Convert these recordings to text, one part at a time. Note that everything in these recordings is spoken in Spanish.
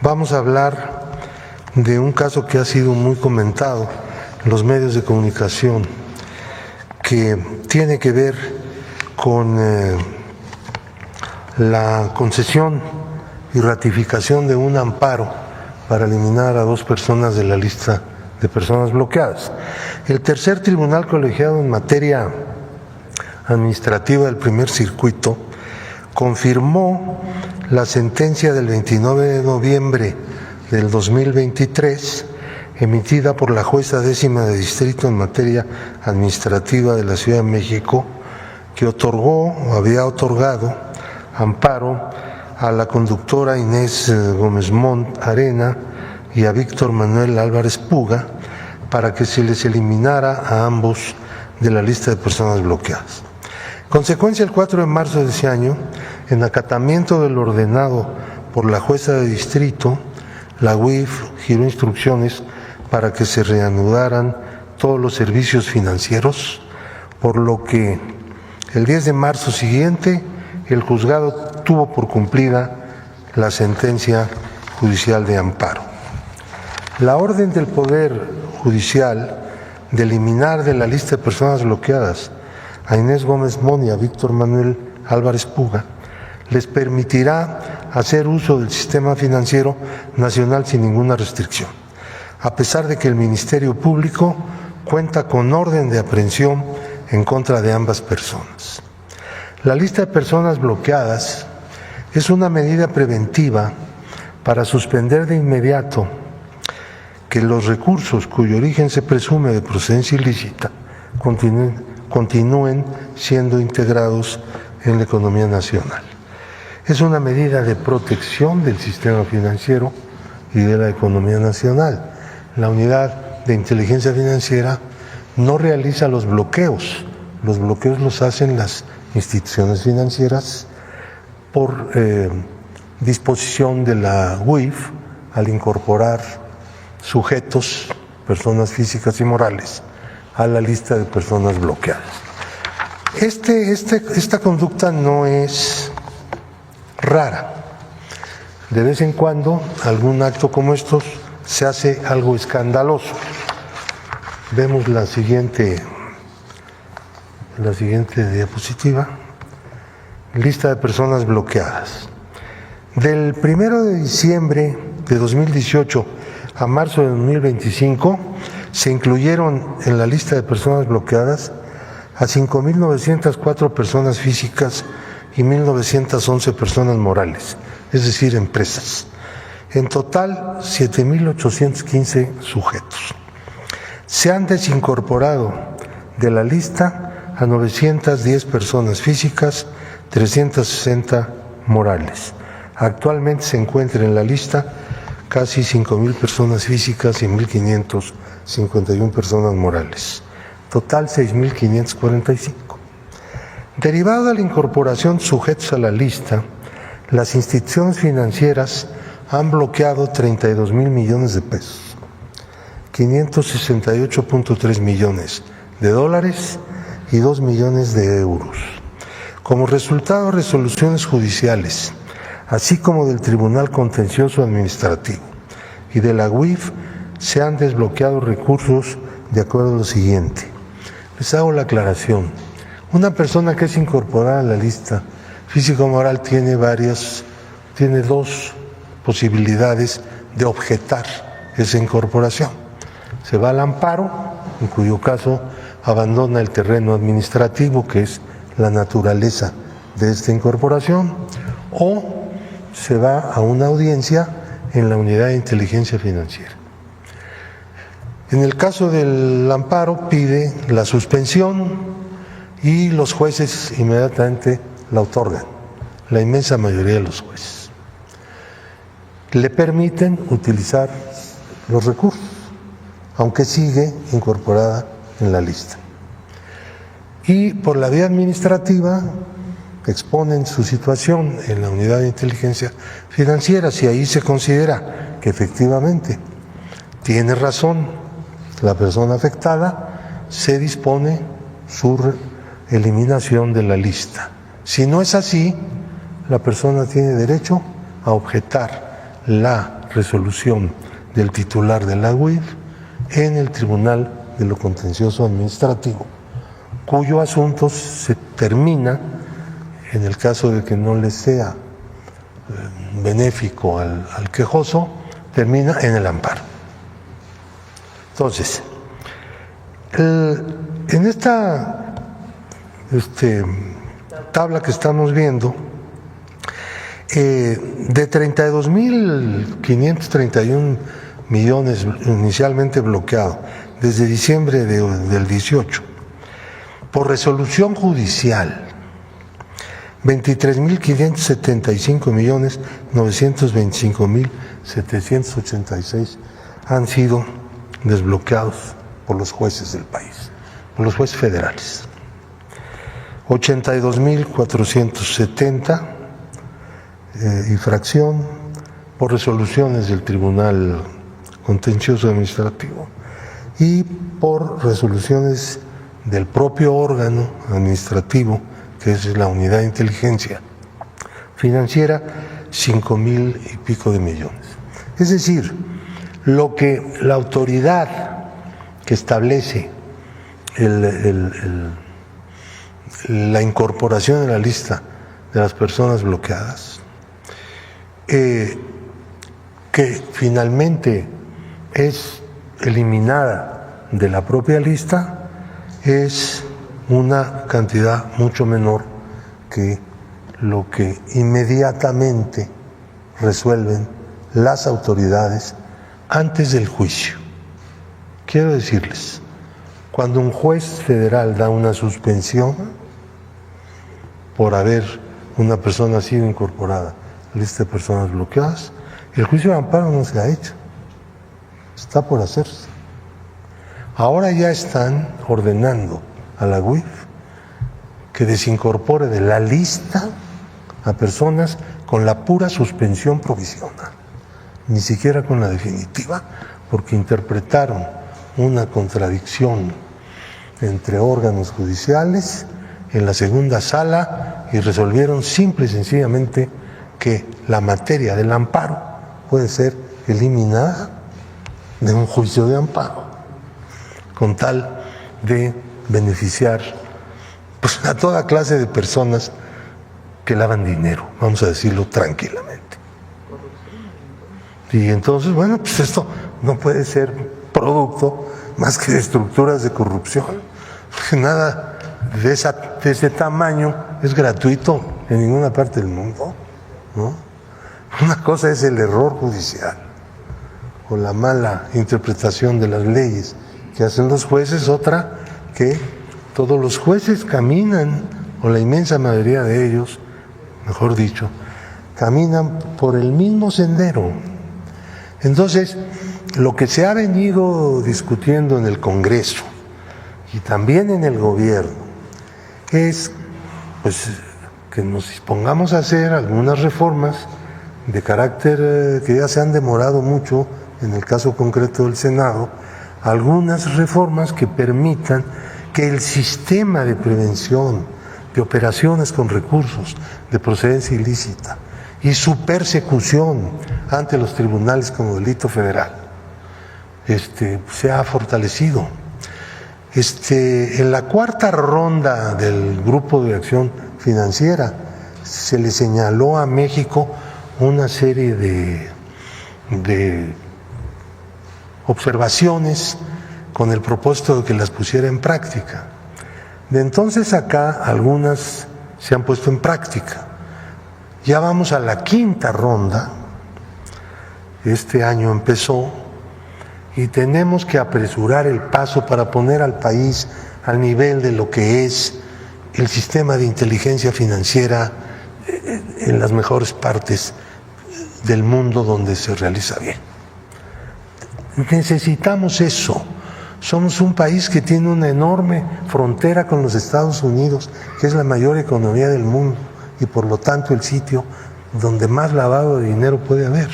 vamos a hablar de un caso que ha sido muy comentado en los medios de comunicación, que tiene que ver con la concesión y ratificación de un amparo para eliminar a 2 personas de la lista de personas bloqueadas. El tercer tribunal colegiado en materia administrativa del primer circuito confirmó la sentencia del 29 de noviembre del 2023 emitida por la jueza 10ª de distrito en materia administrativa de la Ciudad de México, que otorgó o había otorgado amparo a la conductora Inés Gómez Mont Arena y a Víctor Manuel Álvarez Puga para que se les eliminara a ambos de la lista de personas bloqueadas. En consecuencia, el 4 de marzo de ese año, en acatamiento del ordenado por la jueza de distrito, la UIF giró instrucciones para que se reanudaran todos los servicios financieros, por lo que el 10 de marzo siguiente el juzgado tuvo por cumplida la sentencia judicial de amparo. La orden del Poder Judicial de eliminar de la lista de personas bloqueadas a Inés Gómez Mont y a Víctor Manuel Álvarez Puga les permitirá hacer uso del sistema financiero nacional sin ninguna restricción, a pesar de que el Ministerio Público cuenta con orden de aprehensión en contra de ambas personas. La lista de personas bloqueadas es una medida preventiva para suspender de inmediato que los recursos cuyo origen se presume de procedencia ilícita continúen siendo integrados en la economía nacional. Es una medida de protección del sistema financiero y de la economía nacional. La unidad de inteligencia financiera no realiza los bloqueos los hacen las instituciones financieras por disposición de la UIF al incorporar sujetos, personas físicas y morales, a la lista de personas bloqueadas. Esta conducta no es rara. De vez en cuando, algún acto como estos se hace algo escandaloso. Vemos la siguiente diapositiva. Lista de personas bloqueadas. Del 1 de diciembre de 2018 a marzo de 2025 se incluyeron en la lista de personas bloqueadas a 5.904 personas físicas y 1.911 personas morales, es decir, empresas. En total, 7.815 sujetos. Se han desincorporado de la lista a 910 personas físicas, 360 morales. Actualmente se encuentran en la lista casi 5.000 personas físicas y 1.551 personas morales. Total 6.545. Derivado de la incorporación de sujetos a la lista, las instituciones financieras han bloqueado 32,000 millones de pesos, 568.3 millones de dólares y 2 millones de euros. Como resultado de resoluciones judiciales, así como del Tribunal Contencioso Administrativo y de la UIF, se han desbloqueado recursos de acuerdo a lo siguiente. Les hago la aclaración. Una persona que es incorporada a la lista físico-moral tiene dos posibilidades de objetar esa incorporación. Se va al amparo, en cuyo caso abandona el terreno administrativo, que es la naturaleza de esta incorporación, o se va a una audiencia en la unidad de inteligencia financiera. En el caso del amparo pide la suspensión y los jueces inmediatamente la otorgan, la inmensa mayoría de los jueces. Le permiten utilizar los recursos, aunque sigue incorporada en la lista. Y por la vía administrativa exponen su situación en la unidad de inteligencia financiera. Si ahí se considera que efectivamente tiene razón la persona afectada, se dispone su eliminación de la lista. Si no es así, la persona tiene derecho a objetar la resolución del titular de la UIF en el Tribunal de lo Contencioso Administrativo, cuyo asunto se termina, en el caso de que no le sea benéfico al quejoso, termina en el amparo. Entonces, en esta tabla que estamos viendo, de 32.531 millones inicialmente bloqueados desde diciembre del 18, por resolución judicial, 23.575.925.786 han sido desbloqueados por los jueces del país, por los jueces federales. 82.470 infracción por resoluciones del Tribunal Contencioso Administrativo y por resoluciones del propio órgano administrativo, que es la Unidad de Inteligencia Financiera, 5,000 y pico de millones. Es decir, lo que la autoridad que establece la incorporación en la lista de las personas bloqueadas, que finalmente es eliminada de la propia lista, es una cantidad mucho menor que lo que inmediatamente resuelven las autoridades antes del juicio. Quiero decirles, cuando un juez federal da una suspensión por haber una persona sido incorporada a la lista de personas bloqueadas, el juicio de amparo no se ha hecho, está por hacerse. Ahora ya están ordenando a la UIF que desincorpore de la lista a personas con la pura suspensión provisional, ni siquiera con la definitiva, porque interpretaron una contradicción entre órganos judiciales en la segunda sala y resolvieron simple y sencillamente que la materia del amparo puede ser eliminada de un juicio de amparo, con tal de beneficiar pues, a toda clase de personas que lavan dinero, vamos a decirlo tranquilamente. Y entonces, bueno, pues esto no puede ser producto más que de estructuras de corrupción, porque nada de ese tamaño es gratuito en ninguna parte del mundo, ¿no? Una cosa es el error judicial o la mala interpretación de las leyes que hacen los jueces, otra que todos los jueces caminan, o la inmensa mayoría de ellos, mejor dicho, caminan por el mismo sendero. Entonces, lo que se ha venido discutiendo en el Congreso y también en el gobierno es pues, que nos dispongamos a hacer algunas reformas de carácter que ya se han demorado mucho, en el caso concreto del Senado, algunas reformas que permitan que el sistema de prevención de operaciones con recursos de procedencia ilícita y su persecución ante los tribunales como delito federal se ha fortalecido. En la cuarta ronda del Grupo de Acción Financiera se le señaló a México una serie de observaciones con el propósito de que las pusiera en práctica. De entonces acá algunas se han puesto en práctica. Ya vamos a la quinta ronda, este año empezó, y tenemos que apresurar el paso para poner al país al nivel de lo que es el sistema de inteligencia financiera en las mejores partes del mundo donde se realiza bien. Necesitamos eso. Somos un país que tiene una enorme frontera con los Estados Unidos, que es la mayor economía del mundo y por lo tanto el sitio donde más lavado de dinero puede haber.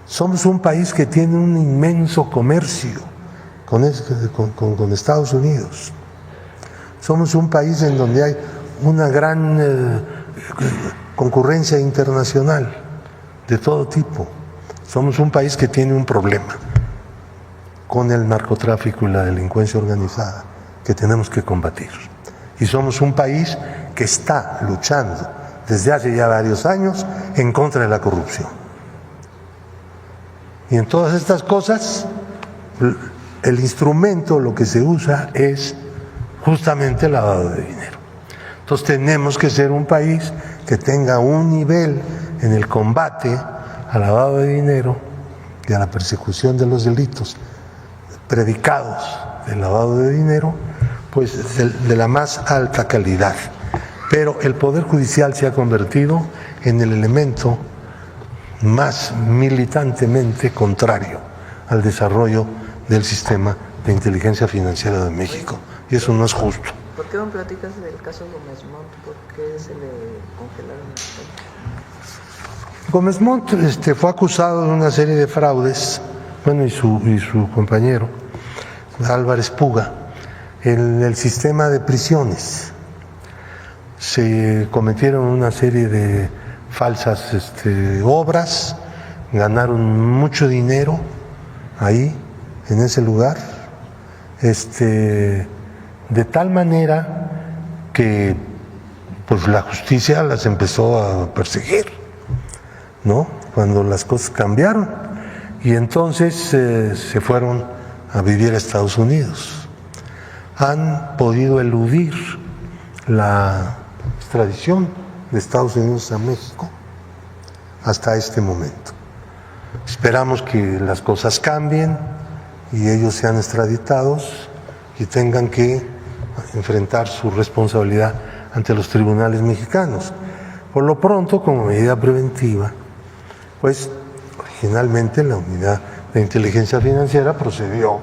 Somos un país que tiene un inmenso comercio con Estados Unidos. Somos un país en donde hay una gran concurrencia internacional, de todo tipo. Somos un país que tiene un problema con el narcotráfico y la delincuencia organizada que tenemos que combatir. Y somos un país que está luchando desde hace ya varios años en contra de la corrupción. Y en todas estas cosas, el instrumento, lo que se usa es justamente el lavado de dinero. Entonces tenemos que ser un país que tenga un nivel en el combate al lavado de dinero y a la persecución de los delitos predicados del lavado de dinero, pues de la más alta calidad. Pero el Poder Judicial se ha convertido en el elemento más militantemente contrario al desarrollo del sistema de inteligencia financiera de México. Y eso no es justo. ¿Por qué me platicas del caso Gómez Montt? ¿Por qué se le congelaron las cuentas? Gómez Montt fue acusado de una serie de fraudes, bueno, y su compañero, Álvarez Puga, en el sistema de prisiones. Se cometieron una serie de falsas obras, ganaron mucho dinero ahí, en ese lugar, de tal manera que pues la justicia las empezó a perseguir, ¿no? Cuando las cosas cambiaron, y entonces se fueron a vivir a Estados Unidos. Han podido eludir la extradición de Estados Unidos a México hasta este momento. Esperamos que las cosas cambien y ellos sean extraditados y tengan que enfrentar su responsabilidad ante los tribunales mexicanos. Por lo pronto, como medida preventiva, pues originalmente la Unidad de Inteligencia Financiera procedió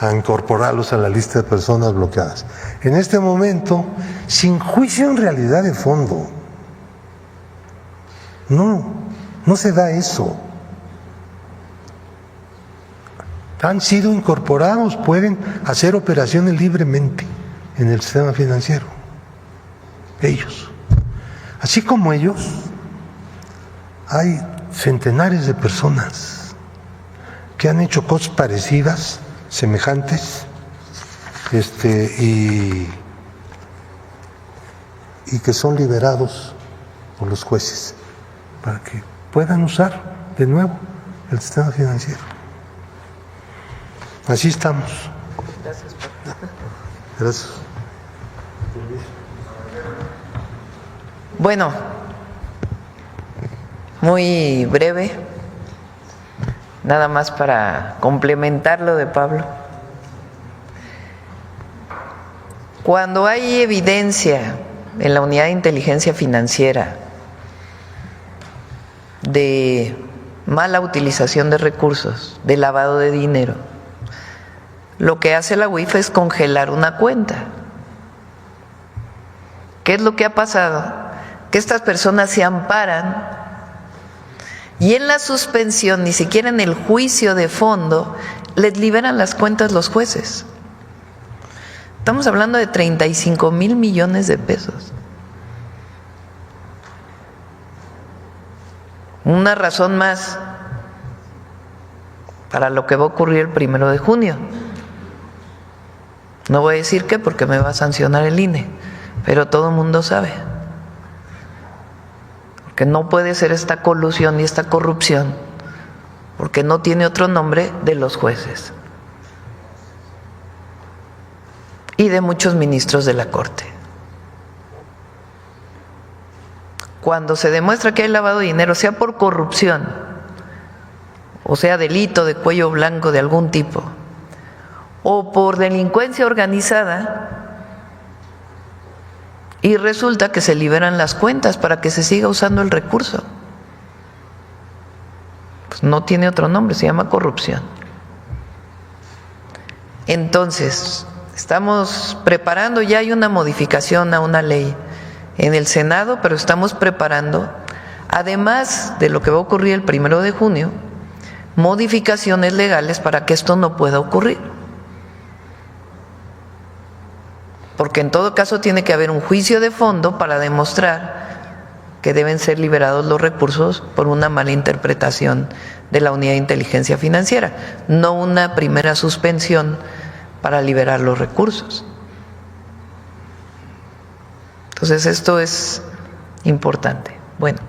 a incorporarlos a la lista de personas bloqueadas. En este momento, sin juicio en realidad de fondo. No se da eso. Han sido incorporados, pueden hacer operaciones libremente en el sistema financiero. Ellos. Así como ellos, hay centenares de personas que han hecho cosas parecidas, semejantes, y que son liberados por los jueces para que puedan usar de nuevo el sistema financiero. Así estamos. Gracias. Gracias. Bueno, muy breve, nada más para complementar lo de Pablo. Cuando hay evidencia en la Unidad de Inteligencia Financiera de mala utilización de recursos, de lavado de dinero, lo que hace la UIF es congelar una cuenta. ¿Qué es lo que ha pasado? Que estas personas se amparan y en la suspensión, ni siquiera en el juicio de fondo, les liberan las cuentas los jueces. Estamos hablando de 35,000 millones de pesos. Una razón más para lo que va a ocurrir el 1 de junio. No voy a decir qué porque me va a sancionar el INE, pero todo el mundo sabe. Porque no puede ser esta colusión y esta corrupción, porque no tiene otro nombre, de los jueces y de muchos ministros de la Corte. Cuando se demuestra que hay lavado de dinero, sea por corrupción o sea delito de cuello blanco de algún tipo o por delincuencia organizada, y resulta que se liberan las cuentas para que se siga usando el recurso, pues no tiene otro nombre, se llama corrupción. Entonces, estamos preparando, ya hay una modificación a una ley en el Senado, pero estamos preparando, además de lo que va a ocurrir el 1 de junio, modificaciones legales para que esto no pueda ocurrir. Porque en todo caso tiene que haber un juicio de fondo para demostrar que deben ser liberados los recursos por una mala interpretación de la unidad de inteligencia financiera, no una primera suspensión para liberar los recursos. Entonces esto es importante. Bueno.